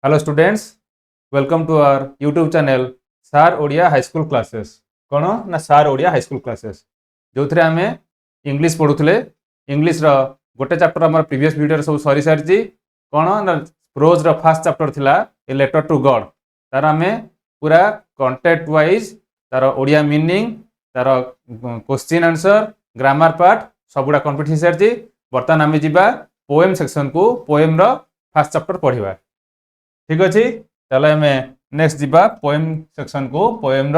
Hello students, welcome to our YouTube channel सार Odia high school classes. कौन ना सार ओडिया हाई स्कूल क्लासेस जो थे आम इंग्लिश पढ़ुले। इंग्लिश गोटे चैप्टर आम प्रीवियस वीडियो सब सरी सारी कौन ना प्रोज फास्ट चैप्टर थिला ए लेटर टू गॉड। तार आम पूरा कंटेंट वाइज तार ओडिया मीनिंग तार क्वेश्चन आंसर ग्रामर पार्ट सबुड़ा कंप्लीट हो सारी। बर्तमान आम जा पोएम सेक्शन को पोएम फास्ट चैप्टर पढ़ा। ठीक अच्छे, चलो आम नेक्स्ट जीवा पोएम सेक्शन को। पोएम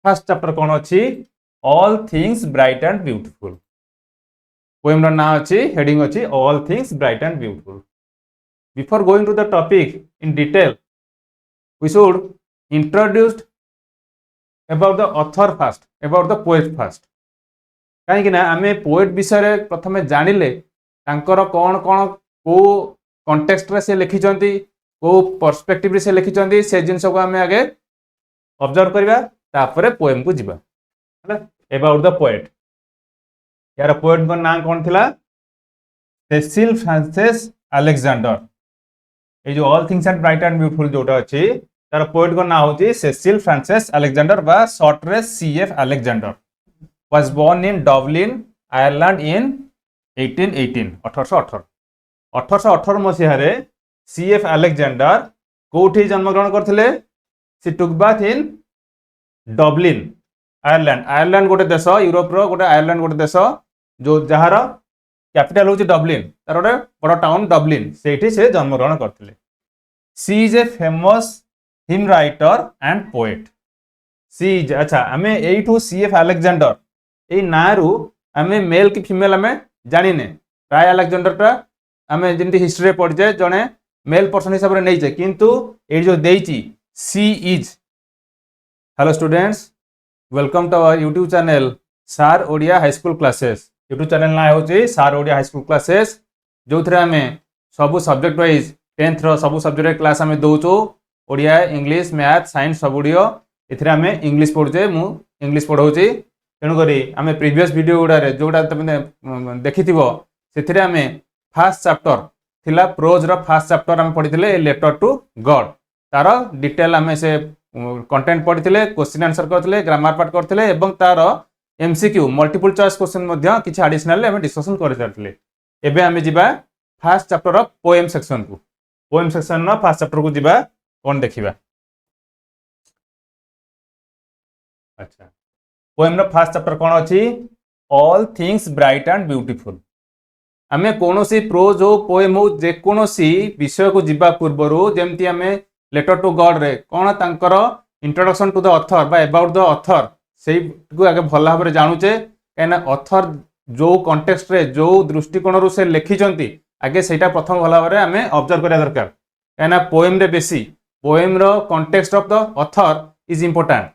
फास्ट चैप्टर कौन अच्छी all things bright and beautiful. Poem ना अच्छी हेडिंग अच्छी all things bright and beautiful. Before going to the topic in detail we should introduce about the author first, about the poet fast. कहीं आम poet विषय प्रथम जानिले कौन कौन को कंटेक्स्ट रे से लिखिं को पर्सपेक्टिव से लिखिं से जिनस को आम आगे ऑब्जर्व करवा तापर पोएम को जीवा। अबाउट द पोएट, यार पोएट को नाम कौन थिला? Cecil Frances Alexander. ये जो all things and bright and beautiful जोटा अच्छी तार पोएट को ना होची सेसिल फ्रांसेस अलेक्जेंडर बा शॉर्ट रे C F Alexander. Was born in Dublin Ireland in 1818 1818 मसीह सीएफ अलेक्जेंडर कोठी जन्मग्रहण करथिले? She took birth in Dublin Ireland. Ireland गोटे देश, यूरोप रो गोटे आयरलैंड गोटे देश जो जार कैपिटल होची डबलिन, तार गोटे बड़ टाउन डबलिन, सेठी से जन्मग्रहण करथिले। She is a famous hymn writer and poet. She is अच्छा आम यू सीएफ अलेक्जेंडर ये ना रु आम मेल कि फीमेल आम जाने प्राय अलेक्जेंडर टा आम जमी हिस्ट्री पढ़ी जाए जड़े मेल पर्सन हिसाब से नहीं जाए, किंतु ये जो देची she is. Hello students, welcome to our YouTube channel सार Odia high school classes. YouTube channel ना हो सार ओडिया हाई स्कूल क्लासेस जो थे आम सब सब्जेक्ट वाइज 10th सब सब्जेक्ट क्लास आम दौचु। ओडिया, इंग्लिश, मैथ, साइंस सबुड़ियो ये आम इंग्लिश पढ़ुचे, मु इंग्लिश पढ़ाऊँगी। तेणुक आम प्रीवियस वीडियो गुड़ा जोड़ा तुम देखि से आम फास्ट चैप्टर थिला प्रोज फास्ट चैप्टर आम पढ़ी लेटर टू गॉड। तार डिटेल आम से कंटेंट पढ़ी, क्वेश्चन आंसर करते, ग्रामर पार्ट करते, तार एमसीक्यू मल्टीपल चॉइस क्वेश्चन किसी एडिशनल आम डिस्कशन कर सारी। एबे आम जीवा फास्ट चैप्टर पोएम सेक्शन को। पोएम सेक्शन फास्ट चैप्टर को जीवा कौन देखिबा। अच्छा, पोएम फास्ट चैप्टर कौन अच्छी all things bright and beautiful. आम कौन सी प्रोज हो पोएम हो जेकोसी विषय को जीवा पूर्वर जमती आम लेटर टू गॉड रे कौन तांकर इंट्रोडक्शन टू द ऑथर बा अबाउट द ऑथर से आगे भल भाव जानूचे। कहीं ऑथर जो कंटेक्स्ट रे जो दृष्टिकोण से लिखिं आगे से प्रथम भल भाव आम ऑब्जर्व करा दरकार। कहीं पोएम रे बेसी पोएम रो context of the author is important.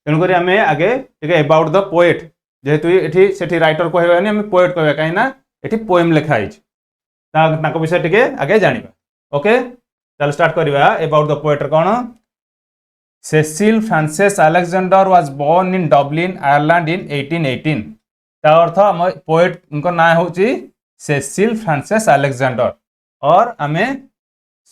तेणुक आम आगे अबाउट द पोएट जेहेतु ये राइटर कहबानी आम पोएट कहवा कहीं ये पोएम लिखाई विषय टे आगे जाना। ओके, चलो स्टार्ट करवा। अबाउट द पोएट कौन? Cecil Frances Alexander was born in Dublin Ireland in 1818। ता अर्थ आम पोएट ना हूँ सेसिल फ्रांसेस अलेक्जेंडर और आम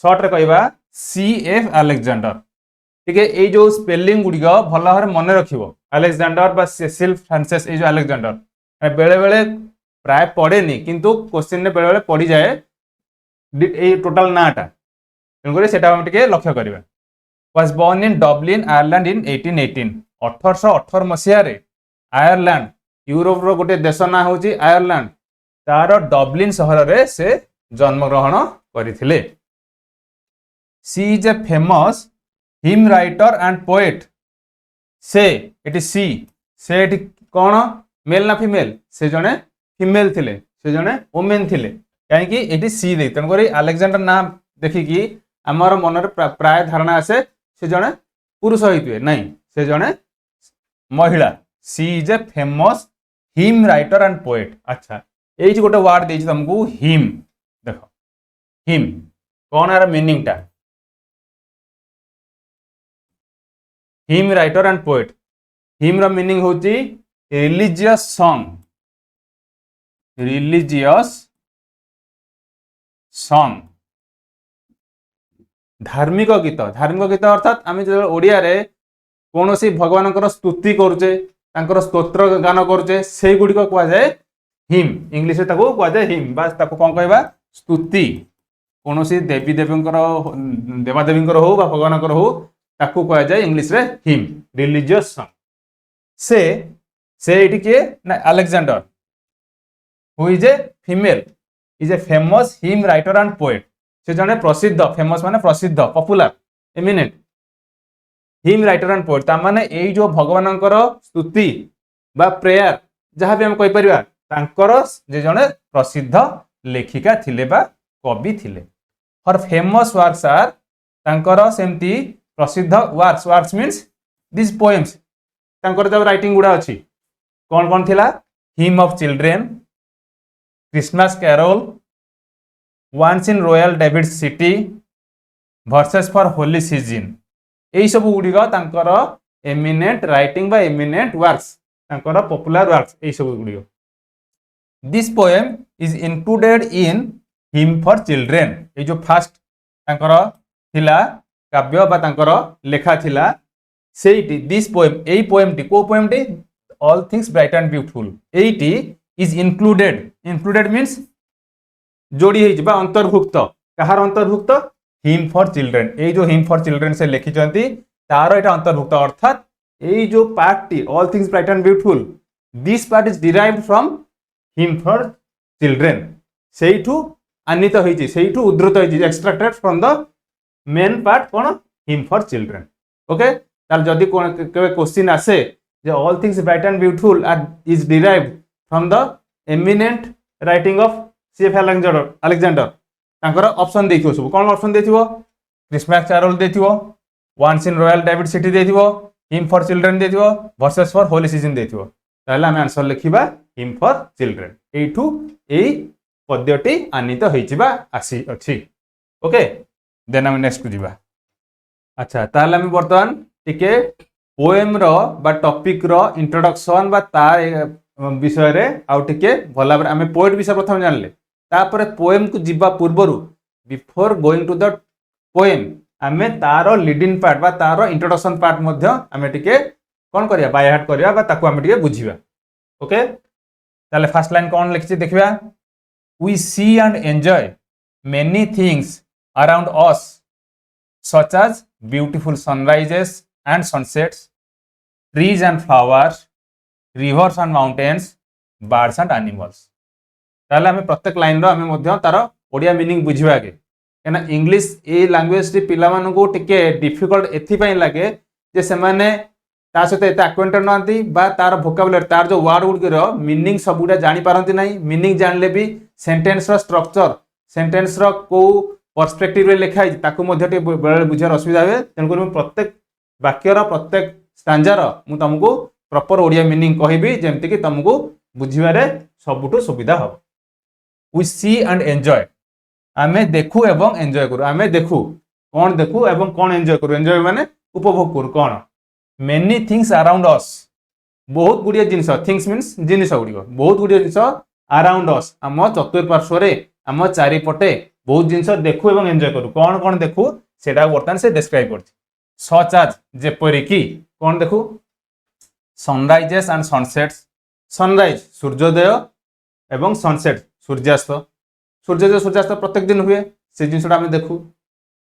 सर्ट रे कहवा सीएफ अलेक्जेंडर। ठीक है, ये जो स्पेलिंग गुड़िक भल भाव मन रख अलेक्जेंडर बा सेसिल फ्रांसेस ये जो अलेक्जेंडर बेले बेले प्राय पड़ेनि किंतु क्वेश्चन बेले बेले पड़ जाए ये टोटाल नाटा। तेणुक से लक्ष्य करवा। Was born in Dublin Ireland in 1818। 1818 मसीह आयरलैंड यूरोप रो गोटे देश ना हूँ आयरलैंड, तार डबलिन सहर रे से जन्मग्रहण करथिले। She is a famous hymn writer and poet. से एटी सी से एटी कौन मेल ना फीमेल? से जड़े फीमेल थिले, से जड़े वुमेन थिले। कहीं सी दे तेणुक अलेक्जेंडर ना देखिकी आमर मन प्राय धारणा आसे से जड़े पुरुष होते नहीं, से जड़े महिला। She is a famous hymn writer and poet. अच्छा, ये गोटे वार्ड दे तुमको हिम। देख हिम कौन यार मीनिंग टा? Hymn writer and poet. Hymn रो मीनिंग होची रिलीजियस सॉन्ग। रिलीजियस सॉन्ग धार्मिक गीत अर्थात आम जो ओडिया रे कौन सी भगवान स्तुति करुचे स्तोत्र गान करुचे से गुड़िक कहुए हिम इंग्लीश कहुए हिम बा कौन कह स्तुति कौन सी देवी देवादेवी हो भगवान हो ताकू कह जाए इंग्लीश रे हिम रिलीजियस सॉन्ग से ये किए ना Alexander who is a female is a famous hymn writer and poet से जने प्रसिद्ध फेमस माने प्रसिद्ध popular eminent hymn writer and poet तामाने एई जो भगवानंकर स्तुति बा प्रेयर जहाँ भी हम कहि परिबा तांकर जे जने प्रसिद्ध लेखिका थिले बा कवि थिले हर फेमस वर्क्स आर तांकर सेमती प्रसिद्ध वर्क्स मीन्स दिस पोएम्स तांकर जब राइटिंग गुड़ा अच्छी कौन कौन थिला hymn of children Christmas carol once in royal David city verses for holy season यही सब गुड़िक तांकर एमिनेंट राइटिंग बा एमिनेंट वर्क्स तांकर पॉपुलर वर्क्स यही सब गुड़िक this poem is included in hymn for children ये जो फास्ट तांकर थिला काव्य बा तांकर लेखा थिला सेठी दिस पोएम एई पोएमटी को पोएमटी all things bright and beautiful एटी इज इंक्लूडेड मीन्स जोड़ी है बा अंतर्भुक्त कहार अंतर्भुक्त हिम फॉर चिल्ड्रेन ये जो हिम फॉर चिल्ड्रेन से लिखिंट तार यहाँ अंतर्भुक्त अर्थात ये जो पार्टी all things bright and beautiful this part is derived from hymn for children से आनीत होती उद्धृत होती extracted from the main part कौन हिम फॉर चिल्ड्रेन ओके तार जदि क्वेश्चन आसे जे all things bright and beautiful are is derived from the eminent writing of C F Alexander तांकर ऑप्शन देखियो सब कौन ऑप्शन देथिबो क्रिसमस कैरोल देथिबो once in royal David city देथिबो हिम फॉर चिल्ड्रेन देथिबो वर्सेस फॉर होली सीजन देथिबो ताहले हम आंसर लिखिबा हिम फॉर चिल्ड्रेन एठू एई पद्यटी आनीत होइचिबा आसी अछि ओके देन हम नेक्स्ट को जिबा अच्छा ताहले हम वर्तमान टिके पोएम रो बा टॉपिक रो इंट्रोडक्शन बा तार विषय रे आउ टिके भला आमे पोएट विषय प्रथम जानले तापर पोएम को जिबा पूर्वरु before going to the poem आमे तारो लीडिंग पार्ट बा तारो इंट्रोडक्शन पार्ट मध्य आमे टिके कोन करिया बाय हार्ट करिया बा ताकू आमे टिके बुझिबा ओके ताले फर्स्ट लाइन कोन लिखछि देखिबा we see and enjoy many things around us such as beautiful sunrises and sunsets trees and flowers rivers and mountains birds and animals ताले हमें प्रत्येक लाइन रो हमें तार ओडिया मीनिंग बुझिबा के कना इंग्लिश ए लैंग्वेज टी पिला मानु को टिके डिफिकल्ट एथि पई लागे जे से माने ता सहित एते एक्वेंटेड नहंती बा तार वोकाबुलरी तार जो वर्ड गुड रो मीनिंग सबुडा जानि पारंती नाही मीनिंग जानले भी सेंटेंस रो स्ट्रक्चर सेंटेंस रो को पर्सपेक्टिव रे लिखा है ताकू मध्ये टे बेले बुझार असुविधा हुए तेणुकर प्रत्येक वाक्य रो प्रत्येक स्टांजा रो मु तुमको प्रॉपर ओडिया मीनिंग कहबी जेमति कि तुमको बुझिबारे सबुठो सुविधा हो वी सी एंड एंजॉय आमे देखु एवं एंजॉय करू आमे देखु कौन देखु एवं कौन एंजॉय करू एंजॉय माने उपभोग करू कौन मेनी थिंग्स अराउंड अस बहुत गुड़िया जिनस थिंग्स मीन्स जिनिस गुड़िक बहुत गुड़िया जिनस अराउंड अस आम चतुर्पार्श्व आम चारिपटे बहुत जिनस देखु एवं एंजॉय करू कौन कौन देखु सेटा बर्तमान से डिस्क्राइब करछि सच आज जेपरि कि कौन देखु सनराइजेस एंड सनसेट्स सनराइज सूर्योदय एवं सनसेट सूर्यास्त सूर्योदय सूर्यास्त प्रत्येक दिन हुए से जिनसा आम देखु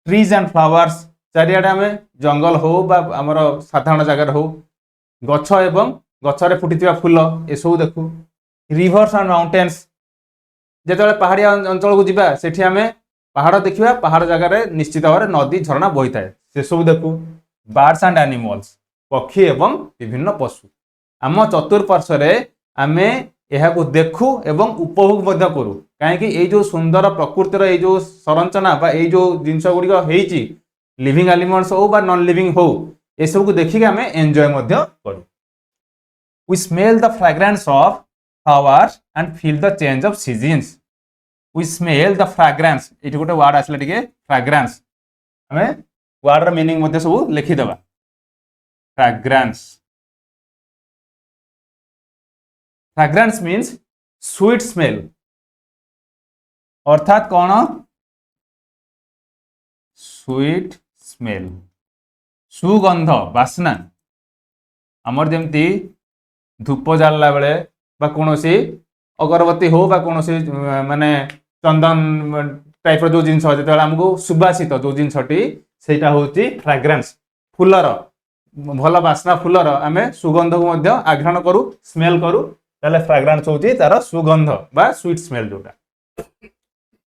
ट्रीज एंड फ्लावर्स चारिआडे आम जंगल हो बा आमर साधारण जगार हो गछ एवं गछरे फुटिथिबा फूल एसबू देखु रिवर्स एंड माउंटेन्स जेतेबेले पहाड़िया अंचल को जिबा सेठी आम पहाड़ देखिबा पहाड़ जगार निश्चित भाव नदी झरणा बही थाए से सब देखु बर्ड्स एंड एनिमल्स पक्षी एवं विभिन्न पशु आम चतुर्पार्श्व आमे यह देखु एवं उपभोग करूँ कहीं जो सुंदर प्रकृतिर ये जो संरचना बा ये जो जिनस गुड़िक होती लिविंग एलिमेंट्स हो बा नॉन लिविंग हो ये सब को देखिक आम एंजॉय करूँ we smell the fragrance of flowers and feel the change of seasons we smell the fragrance ये गोटे वर्ड आसला टिके फ्रेग्रेंस आम वर्ड मीनिंग सब लिखिदेवा fragrance fragrance means sweet smell अर्थात कौन ସୁଇଟ୍ ସ୍ମେଲ୍, ସୁଗନ୍ଧ ବାସ୍ନା। ଆମର ଯେମିତି ଧୂପ ଜାଳିଲା ବେଳେ বা କୌଣସି ଅଗରବତୀ ହଉ ବା କୌଣସି ମାନେ ଚନ୍ଦନ ଟାଇପ୍ର ଯେଉଁ ଜିନିଷ ଯେତେବେଳେ ଆମକୁ ସୁବାସିତ ଯେଉଁ ଜିନିଷଟି ସେଇଟା ହେଉଛି ଫ୍ରାଗ୍ରାନ୍ସ, ଫୁଲର ଭଲ ବାସ୍ନା ଫୁଲର ଆମେ ସୁଗନ୍ଧକୁ ମଧ୍ୟ ଆଘ୍ରାଣ କରୁ, ସ୍ମେଲ୍ କରୁ, ତାହେଲେ ଫ୍ରାଗ୍ରାନ୍ସ ହେଉଛି ତାର ସୁଗନ୍ଧ ବା ସୁଇଟ୍ ସ୍ମେଲ୍ ଯୋଉଟା।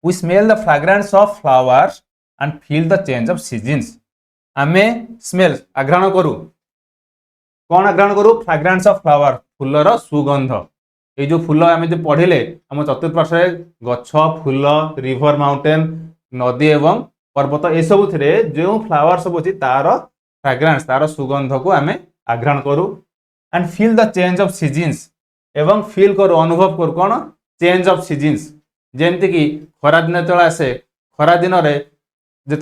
We smell the fragrance of flowers and feel the change of seasons. आमे स्मेल आघ्राण करू, कौन आघ्राण करू? फ्राग्रान्स ऑफ फ्लावर, फुलर सुगंध। ये जो फुल आमे जो पढ़िले आम चतुर्पार्श्वे गछ फुल रिवर माउंटेन नदी एवं पर्वत ए सब जो फ्लावर सब अच्छी तार फ्राग्रान्स तार सुगंध को आमे आघ्राण करू। And feel the change of seasons, एवं फील करू अनुभव करू कौन? Change of seasons. जेमती कि खरा दिन जो आसे, खरा दिन जो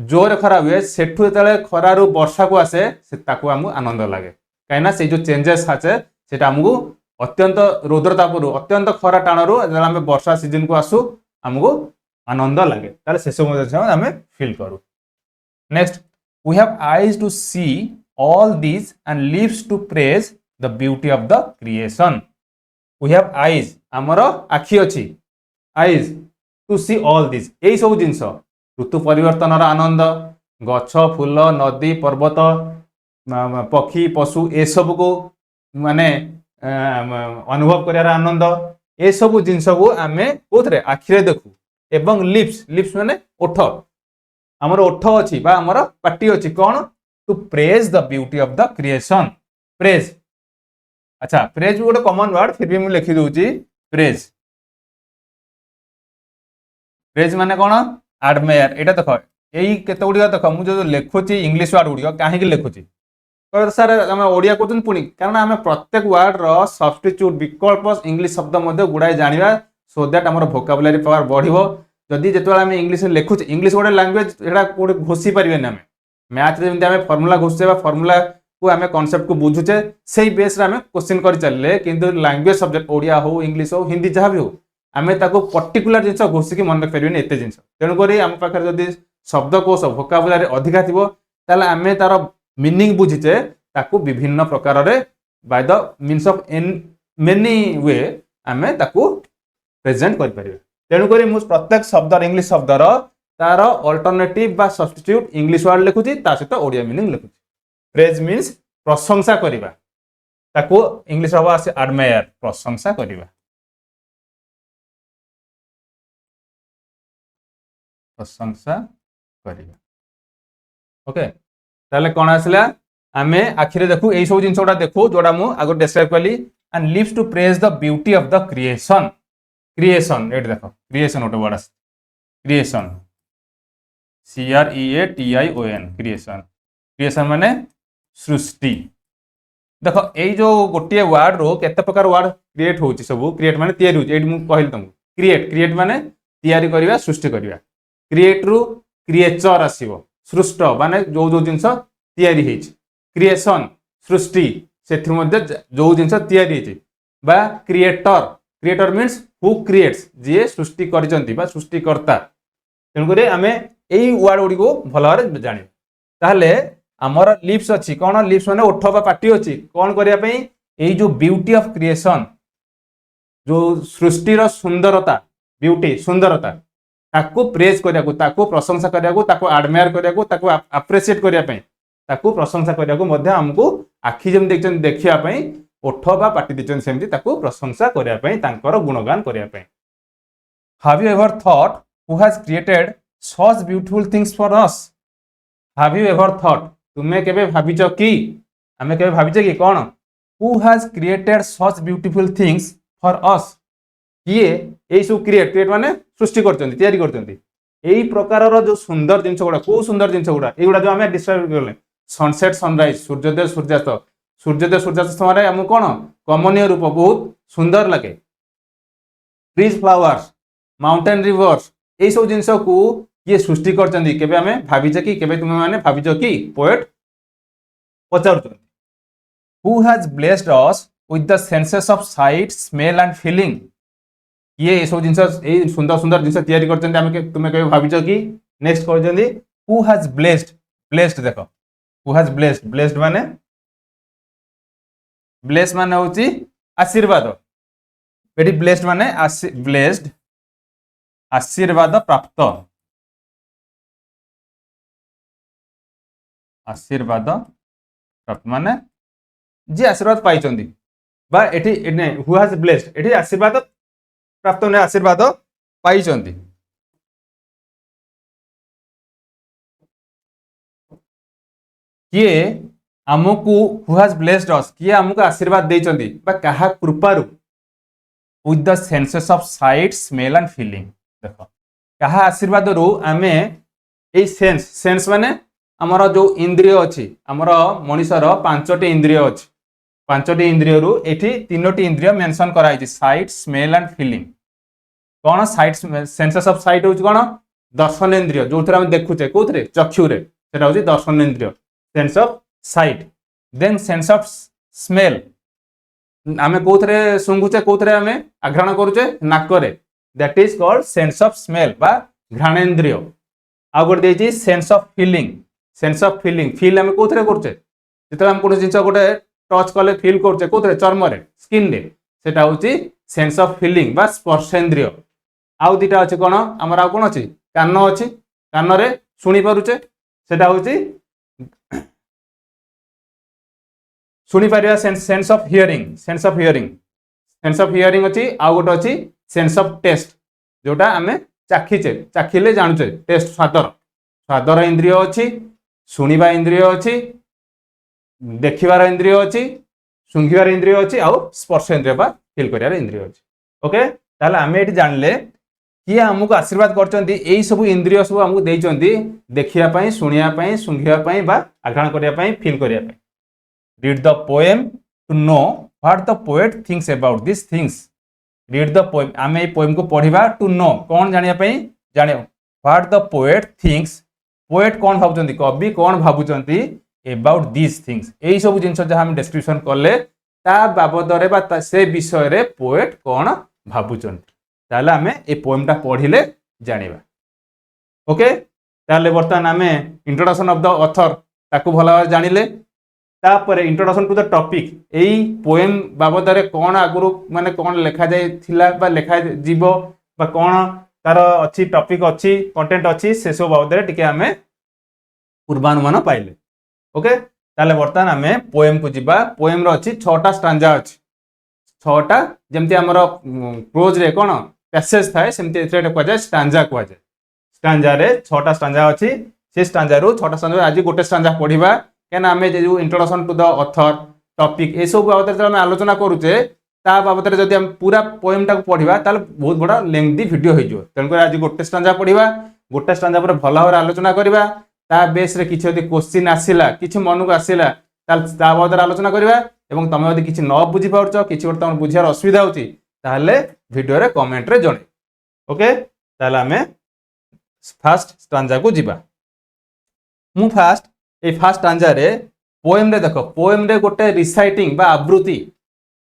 जोर खरा हुए सेठू जो खर वर्षा को आसे आमको आनंद लगे, कहीं से जो चेंजेस आसे से आमको अत्यंत रौद्रतापुर अत्यंत खरा टाणु आम वर्षा सीजन को आसू आमको आनंद लगे, से सब आम फिल करूँ। Next, we have eyes to see all this and lips to praise the beauty of the creation. We have eyes, आमर आखि अच्छी, eyes to see all this यही सब जिनस, ऋतु परिवर्तन आनंद, गछ फूल नदी पर्वत पक्षी पशु ए सब को माने अनुभव कर आनंद, ए सब जिनस को आम कौन आखिरे देखू। एवं लिप्स, लिप्स माने ओठ, आमर ओठ अच्छी बा आमर पाटी अच्छी कौन? To praise the beauty of the creation. Praise, अच्छा प्रेज भी गोटे कॉमन वर्ड, फिर भी मुझे लिखि दूची प्रेज। प्रेज माने कौन? एडमायर। एटा देख यही केते गुड़िक देख मुझे जो लिखुची इंग्लिश वर्ड गुड़िक कहीं लिखुची कह सर आम ओडिया कहते पुणी, कारण आम प्रत्येक वर्ड रो सब्स्टिट्यूट विकल्प इंग्लिश शब्द गुड़ाए जाना, सो दैट आम वोकाबुलारी पावर बढ़िबो। जदि जेतेबेले आम इंग्लिश लिखुचे, इंग्लिश गोटे लैंग्वेज एटा कोटे घोषी पारिबेनी आम, मैथ रे जेमति आम फॉर्मूला घोषुचे बा फॉर्मूला को आम कॉन्सेप्ट को बुझुचे सेही बेस रे आम क्वेश्चन कर चलले, किंतु लैंग्वेज सब्जेक्ट ओडिया हो इंग्लिश हो हिंदी जहाँ भी हो आम पर्टिकुलर जिन घोषिकी मन रखिपारे एत जिन, तेणुक आम पाखे जदि शब्दकोश वोकाबुलारी अधिका थी ताले आम तार मीनिंग बुझीचे ताकू विभिन्न प्रकार रे by the means of in many वे आम ताकू प्रेजेंट कर पारिबे। तेणुक मु प्रत्येक शब्द इंग्लिश शब्दर तार अल्टरनेटिव बा सब्स्टिट्यूट इंग्लिश वर्ड लिखुची, ता सहित ओडिया मीनिंग लिखुची। प्रेज मीन्स प्रशंसा करिबा, ताकू इंग्लिश हबा आसे एडमायर, प्रशंसा करिबा, प्रशंसा करिबा। ओके, ताले कोन आसला? आमे आखिरे देखू एई सब जिंस गुडा देखू जोडा मु आगो डिस्क्राइब कली। And lips to praise the beauty of the creation. Creation एट देखो, क्रिएशन गोटे वर्ड आस, क्रिएशन CREATION, क्रिएशन। क्रिएशन माने सृष्टि। देखो एई जो गोटे वर्ड रो केते प्रकार वर्ड क्रिएट होची, सब क्रिएट माने तयारी होची, एट मु कहली तुमको क्रिएट, क्रिएट माने तयारी करिवा, सृष्टि करिवा। क्रिएट रु क्रिएचर आसीबो, सृष्ट माने जो जो जिंस तयारी हेछि। क्रिएशन सृष्टि, सेथि मध्ये जो जिंस तयारी हेछि। बा creator, creator means who creates, जे सृष्टि करिसंती बा सृष्टिकर्ता। तेणुक आम यही वर्ड गुड़ी को भल भाव जान। ताहले आमर लिप्स अच्छी कौन? लिप्स माने ओठ बा पाटी अच्छी कौन करने? यही जो ब्यूटी ऑफ क्रिएशन, जो सृष्टिर सुंदरता, ब्यूटी सुंदरता ताकू प्रेज करने को, ताकू प्रशंसा करने को, ताकू एडमायर करने को, ताकू अप्रिशिएट करने, ताकू प्रशंसा करने को मध्य हमको आखि जम देखिया ओठ बा पाटी देचन सेमती ताकू प्रशंसा करने, तांकर गुणगान करने। Have you ever thought who has created such beautiful things for us? Have you ever thought, तुमे केबे भाबिच कि, आमे केबे भाबिचे कि कौन? Who has created such beautiful things for us, किए यही सब क्रिएट, क्रिएट माने सृष्टि करचंती, तयारी करचंती एई प्रकार जो सुंदर जिनस गुडा। को सुंदर जिनस गुडा? एगुडा जो आमे डिस्क्राइब करले, सनसेट सनराइज, सूर्योदय सूर्यास्त। सूर्योदय सूर्यास्त समय आम कौन कमनीय रूप बहुत सुंदर लगे। ट्रीज फ्लावर्स, माउंटेन रिवर्स, यही सब जिनस को किए सृष्टि करचंती, केबे आमे भाबिचे कि, केबे तुमे माने भाबिच कि? पोएट पचारुचंती। Who has blessed us with the senses of sight smell and feeling? ये सब जिनस सुंदर सुंदर जिनस तैयारी करचंती, आमे तुमे केबे भाबिच कि? नेक्स्ट कहचंती हु हैज ब्लेस्ड, ब्लेस्ड देखो हु हैज ब्लेस्ड, ब्लेस्ड माने ब्लेस माने होची आशीर्वाद, एटी ब्लेस्ड माने ब्लेस्ड आशीर्वाद प्राप्त, आशीर्वाद प्राप्त माने जी आशीर्वाद पाइचंदी बा eighty who has blessed eighty आशीर्वाद प्राप्त ने आशीर्वाद पाइचंदी। किए आमको हु हैज ब्लेस्ड अस किए आमको आशीर्वाद देचंदी बा कहा कृपारु with the senses of sight smell and feeling. देखो कहा आशीर्वाद रु आमे ए सेंस, सेंस माने हमर जो इंद्रिय अछि, हमर मनुष्यर पांचटी इंद्रिय अछि, पांचटी इंद्रिय रु एठी तीनोटी इंद्रिय मेंशन कराई छि, साइट स्मेल एंड फीलिंग। कौन साइट, सेंसेस ऑफ साइट होछि कौन दर्शन इंद्रिय, जो हम देखुचे कोथरे चक्षु रे, सेटा होछि दर्शन इंद्रिय, sense of sight. Then sense of smell आमे कोथरे सुंगुचे, कोथरे आमे आघ्राण करूचे नाकरे, that is called sense of smell बा घ्राणेन्द्रिय। आ गोटे देछि sense of feeling, sense of feeling feel आमे कोथरे करचे, जेते हम कोनो जिंस गोटे टच कले फील करचे कोथरे चर्म रे स्किन रे, सेटा होछि सेंस ऑफ फीलिंग बा स्पर्शेन्द्रिय। आउ दिटा अछि कोन हमर, आ कोन अछि कान अछि, कान रे सुनी पारुचे, सेटा होछि सुनी Pariya sense of hearing, sense of hearing, sense of hearing अछि। आ गोटे अछि सेंस ऑफ टेस्ट, जोटा आमे चाखीचे, चाखिले जानुचे टेस्ट, स्वादर, स्वादर इंद्रिय अछि, सुनिबा इंद्रिय अछि, देखिबार इंद्रिय अछि, सुंघिबार इंद्रिय अछि, आ स्पर्श इंद्रिय बा फील करियार इंद्रिय अछि। ओके ताले आमे एठी जानले किए हमको आशीर्वाद करचंदी, एई सब इंद्रिय सब हमको देइचंदी देखिया पई, सुनिया पई, सुंघिया पई बा आघ्राण करिया पई, फील करिया पई। Read the poem to know what the poet thinks about these things. Read the poem, आमे ए पोएम को पढ़िबा to know कौन जानिया पई, जाने what the poet thinks, poet कौन भाबुचंती, कवि कौन भाबुचंती about these things, एई सब जिंस जहा हम डिस्क्रिप्शन करले ता बाबदरे बा से विषय रे पोएट कौन भाबुचंती, ताले आमे ए पोएम टा पढ़िले जानिबा। ओके ताले वर्तमान आमे इंट्रोडक्शन ऑफ द ऑथर ताकू भला जानिले, तापर इंट्रोडक्शन टू द टॉपिक, एई पोएम बाबदरे कौन आगुरु माने कौन लेखा जाय थिला बा लेखा जीवो बा कौन तार अछि टॉपिक अछि, कंटेंट अछि, से सब बाबदरे टिके आमे पूर्वानुमान पाइले। ओके ताले वर्तमान आमे पोएम को जिबा। पोएम रो अछि 6टा स्टांजा अछि, 6टा जेमति हमर प्रोज रे कोन पैसेज थाए सेमति एथरे को जाय स्टांजा को जाय। स्टांजा रे 6टा स्टांजा अछि, से स्टांजा रो 6टा स्टांजा आज गोटे स्टांजा पढिबा, केना आमे जो introduction to the author topic ए सब बाबदरे जब हम आलोचना करूचे ता बाबदरे जदि हम पूरा पोएम टा को पढिबा ताले बहुत बड़ा लेंथी वीडियो होई जो, तनको आज गोटे स्टांजा पढिबा, गोटे स्टांजा पर भला भाबरे आलोचना करिबा, ता बेस रे किछि यदि क्वेश्चन आसिला, किछि मनक आसिला ताल ता बाबदरे आलोचना करिबा, एवं तमे यदि किछि न बुझी पाउछ, किछि गोटे तम बुझियार असुविधा होची ताले वीडियो रे कमेंट रे जणे। ओके ताले आमे फर्स्ट स्टांजा को जिबा। मु फर्स्ट ए फर्स्ट स्टांजा रे पोएम रे देखो, पोएम रे गोटे रिसाइटिंग बा आवृत्ति,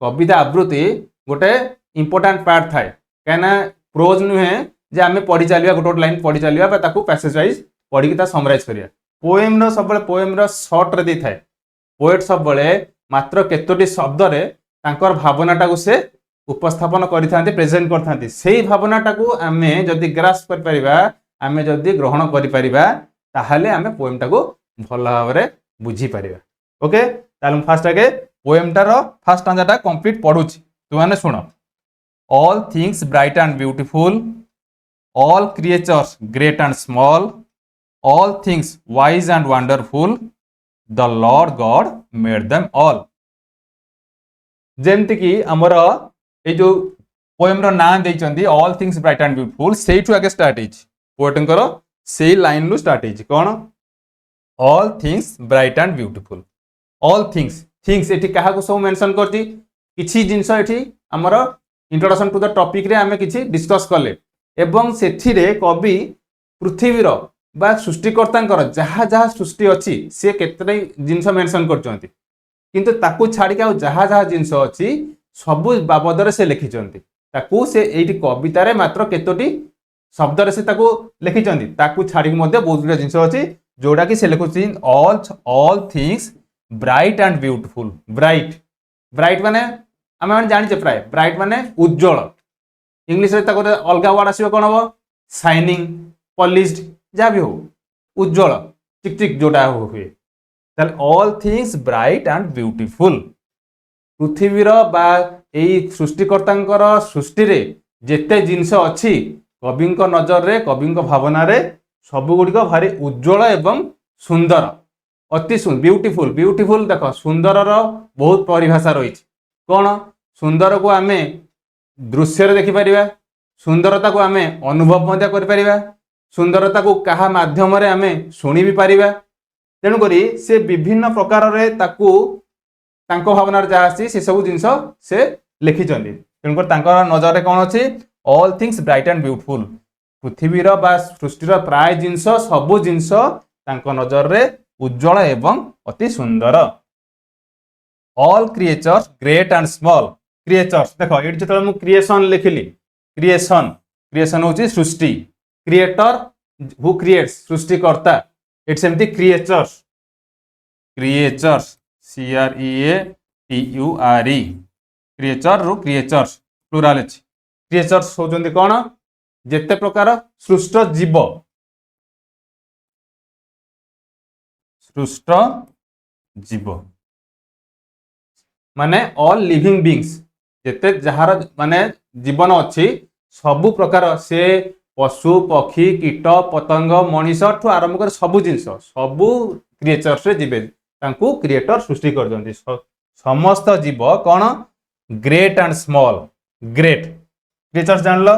कविता आवृत्ति गोटे इंपोर्टेंट पार्ट थाए, कहना प्रोज नुहे जे आमे पढ़ी चलिया गोटे लाइन पढ़ी चलिया बा ताकू पैसेज वाइज पढ़ी ता समराइज करिया। पोएम रो सब पोएम रो शॉर्ट रे दै थाए, पोएट सब बळे मात्र केतोटी शब्द रे तांकर भावनाटा को से उपस्थापन करिथांते, प्रेजेंट करथांते, सेही भावनाटा को आमे जदी ग्रास्प कर परिबा, आमे जदी ग्रहण करि परिबा, ताहाले आमे पोएम टा को भला भाबरे बुझी परिबा। ओके ताले फर्स्ट आगे पोएम टार फर्स्ट स्टांजाटा कंप्लीट पढुची, तु माने सुन। All things bright and beautiful, all creatures great and small, all things wise and wonderful, the Lord God made them all. जेमति कि हमर ए जो पोएम रो नाम देइचंदी all things bright and beautiful, सेइठु आगे स्टार्ट हिच पोएटंकर सेई लाइन लु स्टार्ट हिच कोन all things bright and beautiful. All things, things एठी काहा को सब मेंशन करती, किछि जिंस एठी हमर इंट्रोडक्शन टू द टॉपिक रे आमे किछि डिस्कस करले, एवं सेठी रे कवि पृथ्वी रो बा सृष्टिकर्तांकर जहा जहा सृष्टि अछि से केतरै जिंस मेंशन करचंती, किंतु ताकू छाडी के जहा जहा जिंस अछि सब बाबदरे से लिखिचंती, ताकू से एठी कविता रे मात्र केतोटी शब्द से लिखिं छाड़ी बहुत गुड जिन अच्छी जोटा कि से लिखुची all things bright and beautiful. Bright bright माने आम मैंने जाने प्राय ब्राइट माने उज्जवल। इंग्लिश रे गोटे अलग वर्ड आसो कौन हम शाइनिंग पॉलिश्ड जहाँ भी हो उज्जवल चिकचिक जोटा हुए ताल all things bright and beautiful. पृथ्वीर बा सृष्टिकर्तांकर सृष्टि रे जेते जिनस अच्छी कवि नजर रे कवि भावना रे सब गुड़िक भारी उज्जवल एवं सुंदर अति ब्यूटीफुल। ब्यूटीफुल देख सुंदर बहुत परिभाषा रही कौन सुंदर को आमे दृश्य देखिपर सुंदरता को आमे अनुभव कर सुंदरता को कहा माध्यम रे आमे शुणी भी पारिबा। तेणुक से विभिन्न प्रकार रे ताकू तांको भावना जहाँ आसी से सब जिनस से लिखिं। तेणुक नजर रे कौन अच्छी all things bright and beautiful. पृथ्वीर बा सृष्टिर प्राय जिनस सबु जिनस तांको नजर रे उज्जवल एवं अति सुंदर। All creatures great and small. Creatures देख ये जो मुझे क्रिएशन लिखिली क्रिएशन क्रिएशन हूँ सृष्टि क्रिएटर हु क्रिएट्स सृष्टिकर्ता इट्स एमती क्रिएचर्स क्रिएचर्स CREATURE क्रिएचर रु क्रिएचर्स प्लुराल अच्छी क्रिएचर्स होचंदी कौन जेते प्रकार सृष्ट जीव सृष्ट जीव माने ऑल लिविंग बीइंग्स जेते जहार माने जीवन अच्छी सबु प्रकार से पशु पक्षी कीट पतंग मनीष ठू आरंभ कर सबु जिनस सबु क्रिएचर्स रे जीवे तांकू क्रिएटर सृष्टि कर समस्त जीव कौन great and small. Great creatures जान लो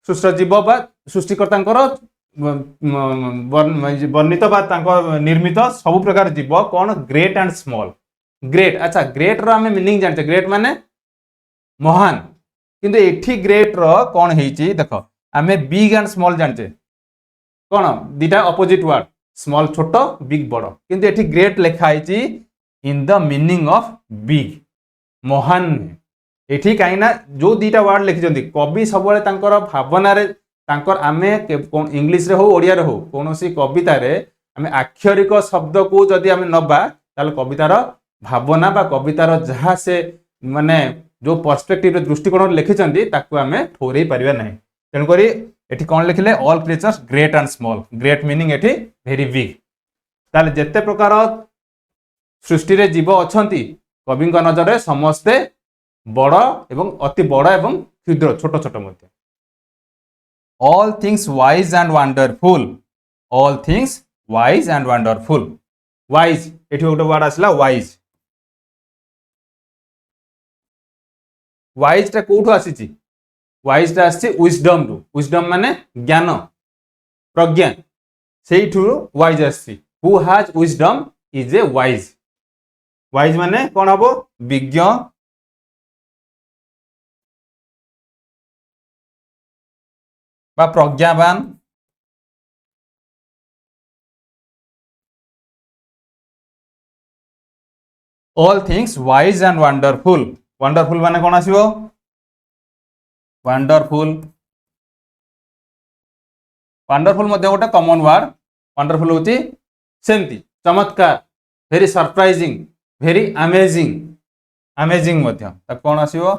सृष्ट जीव बा सृष्टिकर्तांकर वर्णित बा निर्मित सबु प्रकार जीव कौन ग्रेट एंड स्मॉल। ग्रेट अच्छा ग्रेट रो आमे मीनिंग जानते ग्रेट माने महान किंतु एठी ग्रेट रो कौन हेची देखो आमे बिग एंड स्मॉल जानते कौन दीटा अपोजिट वर्ड स्मॉल छोट बिग बड़ किंतु एठी ग्रेट लिखा है in the meaning of big महान। एठी कहीं ना जो दीटा वर्ड लिखिं कवि सब भावना रे तांकर आमे इंग्लिश रे हो ओडिया रे हो कौन सी कविता रे आमे आक्षरिक शब्द को जदि आमे नबा ताल कवितार भावना बा कवितार जहाँ से माने जो पर्सपेक्टिव दृष्टिकोण लिखिं ताकू आमे ठोरई पारिबा नहीं। तेणुक एठी कौन लिखिले all creatures great and small great meaning एठी वेरी बिग। ताले जेते प्रकार सृष्टि रे जीव अछंती कवि नजर रे समस्ते बड़ एवं अति बड़ एवं क्षुद्र छोट छोट मध्य। All things wise and wonderful. All things wise and wonderful. Wise एठी गोटे वर्ड आसला वाइज। वाइज टा कोठु आसीची वाइज टा आसी विजडम रु विजडम माने ज्ञान प्रज्ञा सेठु वाइज आसी who has wisdom is a wise. Wise माने कौन हबो विज्ञ बा प्रज्ञावान। All things wise and wonderful. Wonderful माने कौन आसीबो वंडरफुल। वंडरफुल मध्य गोटे कॉमन वर्ड वंडरफुल होची सेमती चमत्कार very surprising very amazing. Amazing मध्य कौन आसीबो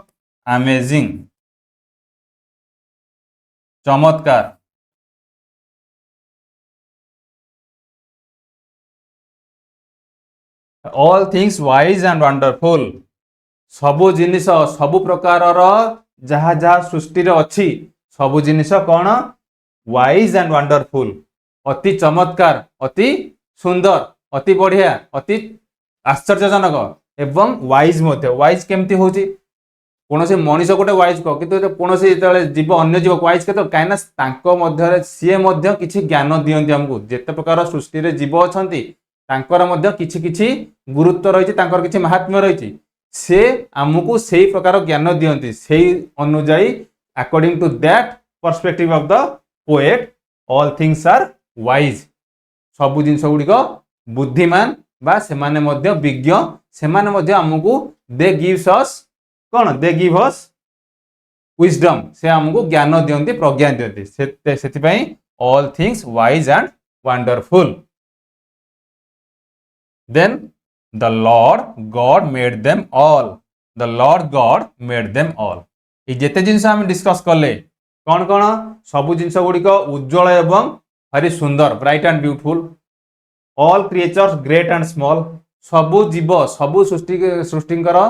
अमेजिंग चमत्कार। All things wise and wonderful सबु जिनिस सबु प्रकार जहा जहा सृष्टि रे अच्छी सबु जिनिस कौन वाइज एंड वंडरफुल अति चमत्कार अति सुंदर अति बढ़िया अति आश्चर्यजनक एवं वाइज मध्य। वाइज केमती होची कौन से मनीष गोटे वाइज कह कि कौन से जीव अन्य जीव वाइज के कहीं सी किसी ज्ञान दिखती आमको जिते प्रकार सृष्टि रे जीव अछंती किछि किछि गुरुत्व रही किछि महात्म्य रही से आमको से प्रकार ज्ञान दिखती से अनुजाई according to that perspective of the poet all things are wise सबु जिनस गुड़िक बुद्धिमान बा सेमाने मध्य विज्ञ सेमाने मध्य आमको दे गिव्स अस कौन दे गिव अस विजडम से आमको ज्ञान दियंती प्रज्ञा दियंती से all things wise and wonderful then the Lord God made them all the Lord God made them all ये जिते जिनस आम डिस्कस कले कौन कौन सबू जिनस गुड़िक उज्जवल एवं भारी सुंदर bright and beautiful all creatures great and small सबू जीव सबू सृष्टिकर्ता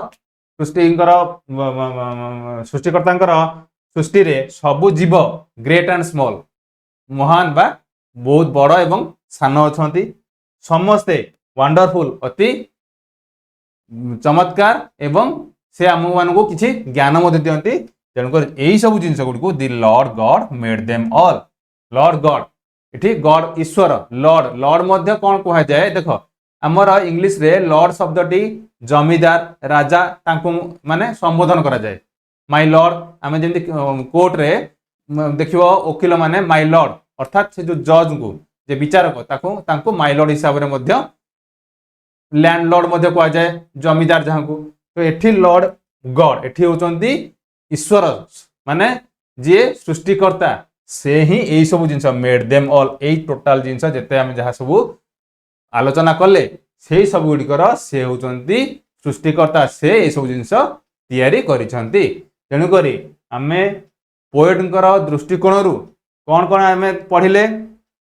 सृष्टि रे सबू जीव ग्रेट एंड स्मॉल महान बा बहुत बड़ एवं सान अच्छा समस्ते वंडरफुल अति चमत्कार एवं से आम मान किसी ज्ञान दियंती तेणुकर यही सब जिन गुड़ the Lord God made them all Lord God इठी गॉड ईश्वर लॉर्ड लॉर्ड मध्य कौन कह जाए देख आमर इंग्लिश रे लॉर्ड शब्दटी जमीदार राजा तांको माने संबोधन करा जाए माय लॉर्ड आम जमी कोर्ट रे देखियो वकील माने माय लॉर्ड अर्थात से जो जज को जे विचारक ताको माय लॉर्ड हिसाब रे मध्य लैंड लॉर्ड मध्य कह जाए जमीदार जहाँ को तो एठी लॉर्ड गॉड एठी होचंती ईश्वर माने जे सृष्टिकर्ता से ही यही सब जिन मेड देम ऑल यही टोटाल जिनस जिते आम जहाँ सब आलोचना कले से सब गुड़िकर से होचंती सृष्टिकर्ता से यही सब जिनस तैयारी करिसंती तेणुक आम पोएटंकर दृष्टिकोण कौन कौन आम पढ़िले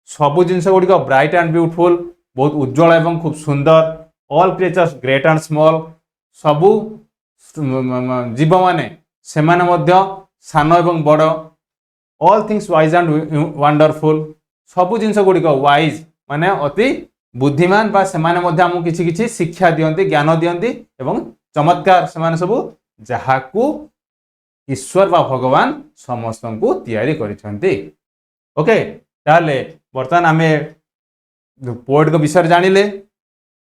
सबू जिनस गुड़िक ब्राइट एंड ब्यूटीफुल बहुत उज्जवल एवं खूब सुंदर all creatures great and small सबू जीव माने सेमाने मध्य सान एवं बड़ all things wise and wonderful सबू जिनस गुड़िक वाइज माने अति बुद्धिमान बा सेमाने मध्य हमको किछि किछि शिक्षा दियंती ज्ञान दियंती एवं चमत्कार सेमाने सबू जहाकू ईश्वर बा भगवान समस्त को तैयारी करिसंती ओके ताले बर्तमान आमे पोएट को विषय जानिले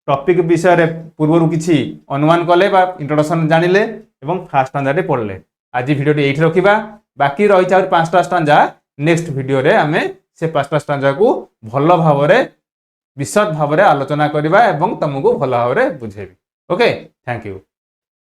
टॉपिक विषय पूर्व किछि अनुमान कले बा इंट्रोडक्शन जानिले एवं फास्ट स्टांजा पढ़ले आज वीडियो ये रखा बाकी रही 5टा स्टांजा नेक्स्ट वीडियो रे आमे से 5टा स्टांजा को भल भाव विशद भाव आलोचना करवा एवं तुमको भल भाव बुझेबी ओके थैंक यू।